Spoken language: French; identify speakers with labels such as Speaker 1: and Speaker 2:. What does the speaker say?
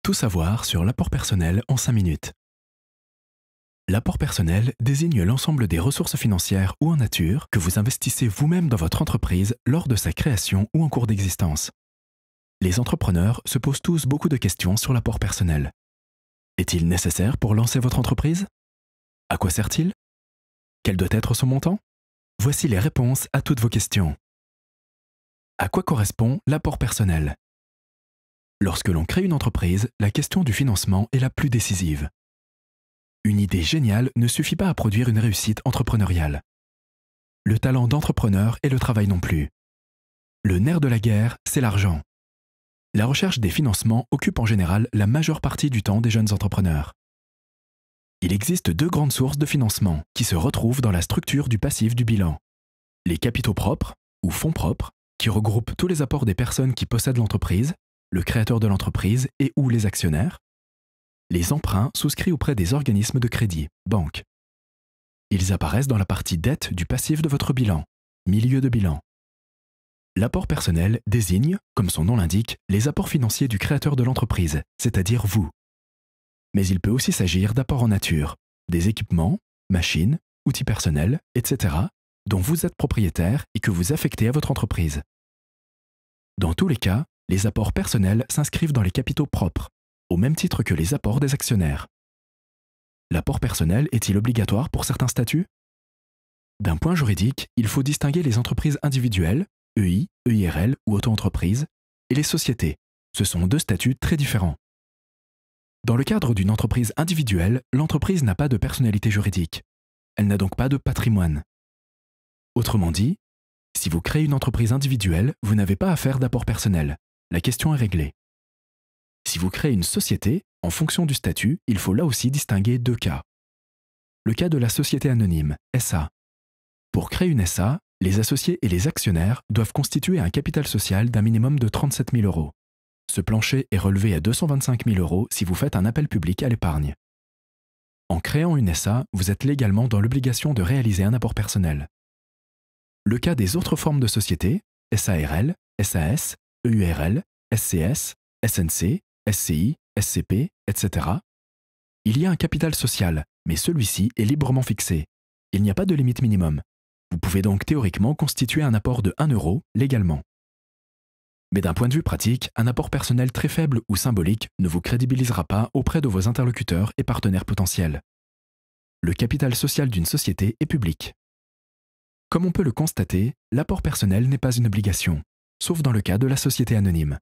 Speaker 1: Tout savoir sur l'apport personnel en 5 minutes. L'apport personnel désigne l'ensemble des ressources financières ou en nature que vous investissez vous-même dans votre entreprise lors de sa création ou en cours d'existence. Les entrepreneurs se posent tous beaucoup de questions sur l'apport personnel. Est-il nécessaire pour lancer votre entreprise? À quoi sert-il? Quel doit être son montant? Voici les réponses à toutes vos questions. À quoi correspond l'apport personnel? Lorsque l'on crée une entreprise, la question du financement est la plus décisive. Une idée géniale ne suffit pas à produire une réussite entrepreneuriale. Le talent d'entrepreneur et le travail non plus. Le nerf de la guerre, c'est l'argent. La recherche des financements occupe en général la majeure partie du temps des jeunes entrepreneurs. Il existe deux grandes sources de financement qui se retrouvent dans la structure du passif du bilan. Les capitaux propres, ou fonds propres, qui regroupent tous les apports des personnes qui possèdent l'entreprise, le créateur de l'entreprise et ou les actionnaires. Les emprunts souscrits auprès des organismes de crédit, banques. Ils apparaissent dans la partie dette du passif de votre bilan, milieu de bilan. L'apport personnel désigne, comme son nom l'indique, les apports financiers du créateur de l'entreprise, c'est-à-dire vous. Mais il peut aussi s'agir d'apports en nature, des équipements, machines, outils personnels, etc., dont vous êtes propriétaire et que vous affectez à votre entreprise. Dans tous les cas, les apports personnels s'inscrivent dans les capitaux propres, au même titre que les apports des actionnaires. L'apport personnel est-il obligatoire pour certains statuts? D'un point juridique, il faut distinguer les entreprises individuelles, EI, EIRL ou auto-entreprise, et les sociétés. Ce sont deux statuts très différents. Dans le cadre d'une entreprise individuelle, l'entreprise n'a pas de personnalité juridique. Elle n'a donc pas de patrimoine. Autrement dit, si vous créez une entreprise individuelle, vous n'avez pas à faire d'apport personnel. La question est réglée. Si vous créez une société, en fonction du statut, il faut là aussi distinguer deux cas. Le cas de la société anonyme, SA. Pour créer une SA, les associés et les actionnaires doivent constituer un capital social d'un minimum de 37 000 euros. Ce plancher est relevé à 225 000 euros si vous faites un appel public à l'épargne. En créant une SA, vous êtes légalement dans l'obligation de réaliser un apport personnel. Le cas des autres formes de société, SARL, SAS, EURL, SCS, SNC, SCI, SCP, etc. Il y a un capital social, mais celui-ci est librement fixé. Il n'y a pas de limite minimum. Vous pouvez donc théoriquement constituer un apport de 1 euro légalement. Mais d'un point de vue pratique, un apport personnel très faible ou symbolique ne vous crédibilisera pas auprès de vos interlocuteurs et partenaires potentiels. Le capital social d'une société est public. Comme on peut le constater, l'apport personnel n'est pas une obligation, sauf dans le cas de la société anonyme.